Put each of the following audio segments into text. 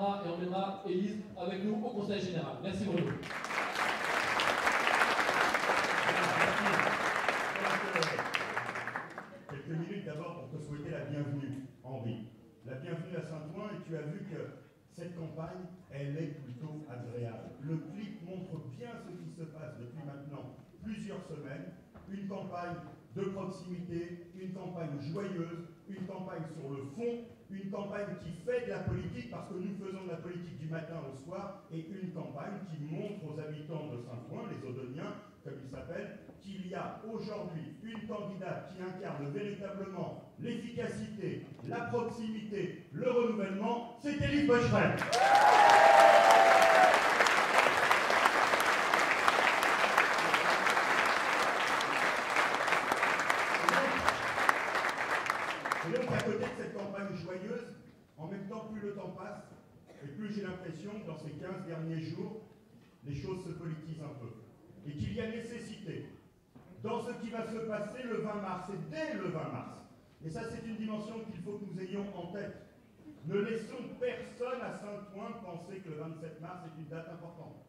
viendra et emmènera Élise avec nous au Conseil général. Merci Bruno. Quelques minutes d'abord pour te souhaiter la bienvenue, Henri. La bienvenue à Saint-Ouen, et tu as vu que cette campagne, elle est plutôt agréable. Le clip montre bien ce qui se passe depuis maintenant plusieurs semaines. Une campagne de proximité, une campagne joyeuse, une campagne sur le fond, une campagne qui fait de la politique, parce que nous faisons de la politique du matin au soir, et une campagne qui montre aux habitants de Saint-Ouen, les Odoniens, comme ils s'appellent, qu'il y a aujourd'hui une candidate qui incarne véritablement l'efficacité, la proximité, le renouvellement, c'est Élise Bocherel. Et donc, à côté de cette campagne joyeuse, en même temps, plus le temps passe, et plus j'ai l'impression que dans ces 15 derniers jours, les choses se politisent un peu. Et qu'il y a nécessité, dans ce qui va se passer le 20 mars, et dès le 20 mars, et ça c'est une dimension qu'il faut que nous ayons en tête. Ne laissons personne à Saint-Ouen penser que le 27 mars est une date importante.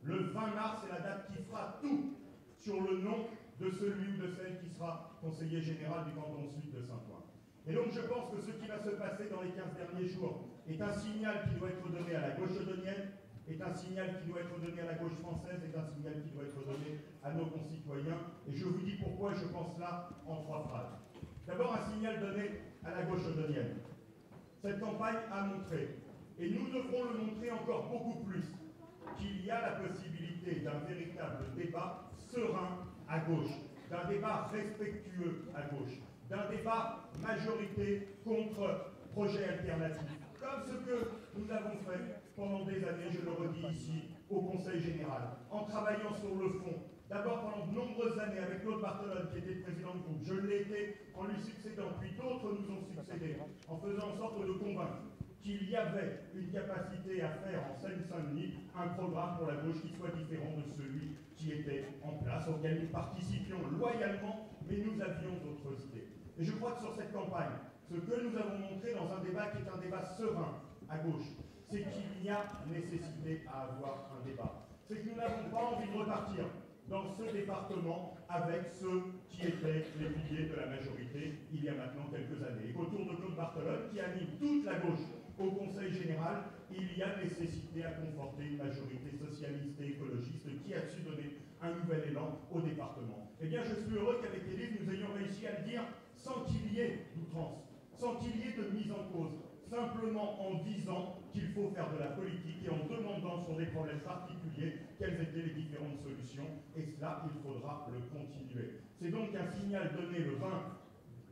Le 20 mars, c'est la date qui fera tout sur le nom de celui ou de celle qui sera conseiller général du canton sud de Saint-Ouen. Et donc je pense que ce qui va se passer dans les 15 derniers jours est un signal qui doit être donné à la gauche odonienne, est un signal qui doit être donné à la gauche française, est un signal qui doit être donné à nos concitoyens. Et je vous dis pourquoi je pense là en 3 phrases. D'abord, un signal donné à la gauche odonienne. Cette campagne a montré, et nous devrons le montrer encore beaucoup plus, qu'il y a la possibilité d'un véritable débat serein à gauche, d'un débat respectueux à gauche, d'un débat majorité contre projet alternatif, comme ce que nous avons fait pendant des années, je le redis ici, au Conseil général, en travaillant sur le fond. D'abord pendant de nombreuses années avec Claude Barthelone, qui était le président du groupe. Je l'ai été en lui succédant, puis d'autres nous ont succédé, en faisant en sorte de convaincre qu'il y avait une capacité à faire en Seine-Saint-Denis un programme pour la gauche qui soit différent de celui qui était en place, auquel nous participions loyalement, mais nous avions d'autres idées. Et je crois que sur cette campagne, ce que nous avons montré dans un débat qui est un débat serein à gauche, c'est qu'il y a nécessité à avoir un débat. C'est que nous n'avons pas envie de repartir dans ce département avec ceux qui étaient les piliers de la majorité il y a maintenant quelques années. Et qu'autour de Claude Barthelone, qui anime toute la gauche au Conseil général, il y a nécessité à conforter une majorité socialiste et écologiste qui a su donner un nouvel élan au département. Eh bien, je suis heureux qu'avec Élise, nous ayons réussi à le dire sans qu'il y ait d'outrance, sans qu'il y ait de mise en cause, simplement en disant qu'il faut faire de la politique et en demandant sur des problèmes particuliers quelles étaient les différentes solutions. Et cela, il faudra le continuer. C'est donc un signal donné le 20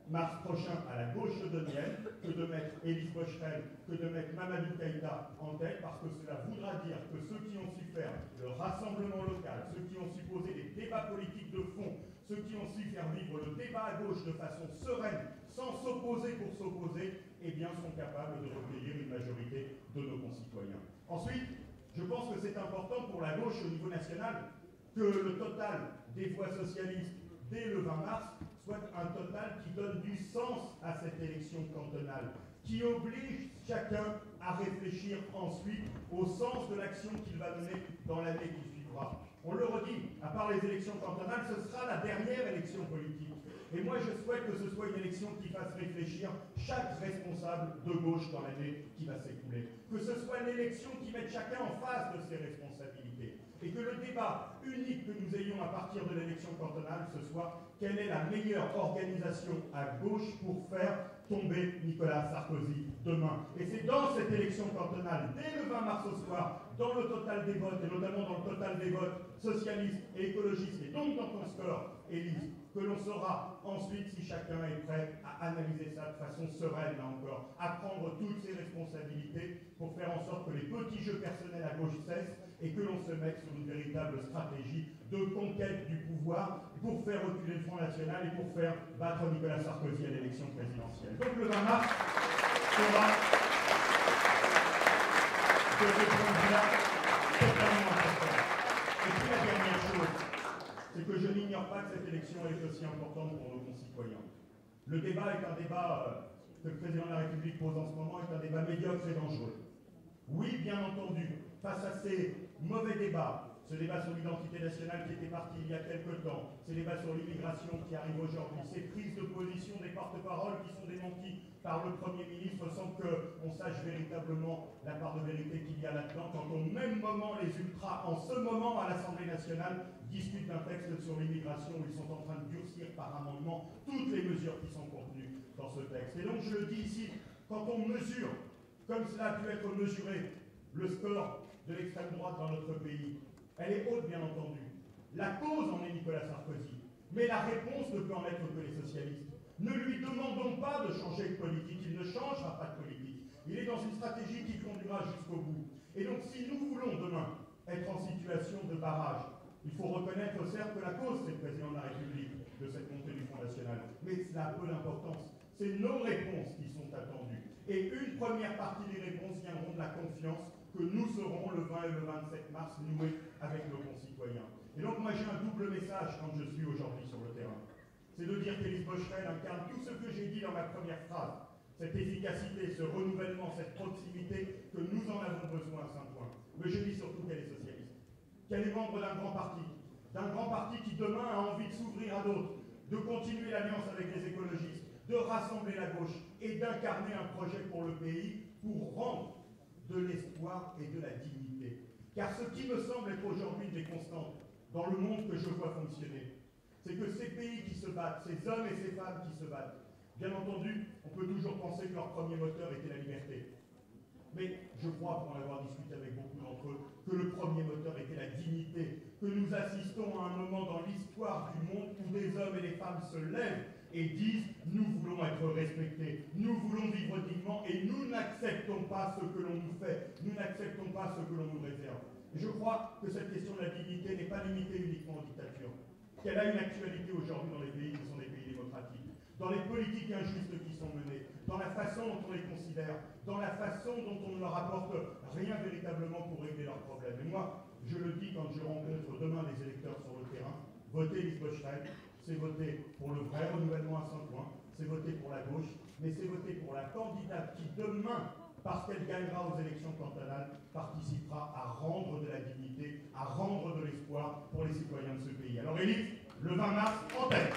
mars prochain à la gauche odonienne que de mettre Élise Bocherel, que de mettre Mamadou Keïta en tête, parce que cela voudra dire que ceux qui ont su faire le rassemblement local, ceux qui ont su poser des débats politiques de fond, ceux qui ont su faire vivre le débat à gauche de façon sereine, sans s'opposer pour s'opposer, eh bien sont capables de recueillir une majorité de nos concitoyens. Ensuite, je pense que c'est important pour la gauche au niveau national que le total des voix socialistes dès le 20 mars soit un total qui donne du sens à cette élection cantonale, qui oblige chacun à réfléchir ensuite au sens de l'action qu'il va mener dans l'année qui suivra. On le redit, à part les élections cantonales, ce sera la dernière élection politique. Et moi, je souhaite que ce soit une élection qui fasse réfléchir chaque responsable de gauche dans l'année qui va s'écouler. Que ce soit l'élection qui mette chacun en face de ses responsabilités. Et que le débat unique que nous ayons à partir de l'élection cantonale, ce soit quelle est la meilleure organisation à gauche pour faire tomber Nicolas Sarkozy demain. Et c'est dans cette élection cantonale, dès le 20 mars au soir, dans le total des votes, et notamment dans le total des votes socialistes et écologistes, et donc dans ton score, Élise, que l'on saura ensuite si chacun est prêt à analyser ça de façon sereine, là encore, à prendre toutes ses responsabilités pour faire en sorte que les petits jeux personnels à gauche cessent et que l'on se mette sur une véritable stratégie de conquête du pouvoir pour faire reculer le Front National et pour faire battre Nicolas Sarkozy à l'élection présidentielle. Donc le 20 mars sera de ce point de vue-là totalement important. Et puis la dernière chose, c'est que je n'ignore pas que cette élection est aussi importante pour nos concitoyens. Le débat est un débat que le président de la République pose en ce moment, est un débat médiocre et dangereux. Oui, face à ces mauvais débats, ce débat sur l'identité nationale qui était parti il y a quelque temps, ces débats sur l'immigration qui arrivent aujourd'hui, ces prises de position des porte-paroles qui sont démenties par le Premier ministre sans qu'on sache véritablement la part de vérité qu'il y a là-dedans, quand au même moment les ultras, en ce moment à l'Assemblée nationale, discutent d'un texte sur l'immigration où ils sont en train de durcir par amendement toutes les mesures qui sont contenues dans ce texte. Et donc je le dis ici, quand on mesure, comme cela a pu être mesuré, le score de l'extrême droite dans notre pays, elle est haute bien entendu. La cause en est Nicolas Sarkozy, mais la réponse ne peut en être que les socialistes. Ne lui demandons pas de changer de politique, il ne changera pas de politique. Il est dans une stratégie qui conduira jusqu'au bout. Et donc si nous voulons demain être en situation de barrage, il faut reconnaître certes que la cause c'est le président de la République de cette montée du Front National, mais cela a peu d'importance. C'est nos réponses qui sont attendues. Et une première partie des réponses viendront de la confiance que nous serons le 20 et le 27 mars noués avec nos concitoyens. Et donc moi j'ai un double message quand je suis aujourd'hui sur le terrain. C'est de dire qu'Élise Bocherel incarne tout ce que j'ai dit dans ma première phrase. Cette efficacité, ce renouvellement, cette proximité que nous en avons besoin à Saint-Ouen. Mais je dis surtout qu'elle est socialiste. Qu'elle est membre d'un grand parti qui demain a envie de s'ouvrir à d'autres, de continuer l'alliance avec les écologistes, de rassembler la gauche et d'incarner un projet pour le pays pour rendre de l'espoir et de la dignité. Car ce qui me semble être aujourd'hui des constantes dans le monde que je vois fonctionner, c'est que ces pays qui se battent, ces hommes et ces femmes qui se battent, bien entendu, on peut toujours penser que leur premier moteur était la liberté. Mais je crois, pour en avoir discuté avec beaucoup d'entre eux, que le premier moteur était la dignité, que nous assistons à un moment dans l'histoire du monde où des hommes et des femmes se lèvent et disent « nous voulons être respectés, nous voulons vivre dignement et nous n'acceptons pas ce que l'on nous fait, nous n'acceptons pas ce que l'on nous réserve ». Et je crois que cette question de la dignité n'est pas limitée uniquement aux dictatures, qu'elle a une actualité aujourd'hui dans les pays qui sont des pays démocratiques, dans les politiques injustes qui sont menées, dans la façon dont on les considère, dans la façon dont on ne leur apporte rien véritablement pour régler leurs problèmes. Et moi, je le dis quand je rencontre demain les électeurs sur le terrain, voter Élise Bocherel, c'est voter pour le vrai renouvellement à Saint-Ouen, c'est voter pour la gauche, mais c'est voter pour la candidate qui demain, parce qu'elle gagnera aux élections cantonales, participera à rendre de la dignité, à rendre de l'espoir pour les citoyens de ce pays. Alors Élise, le 20 mars, en tête.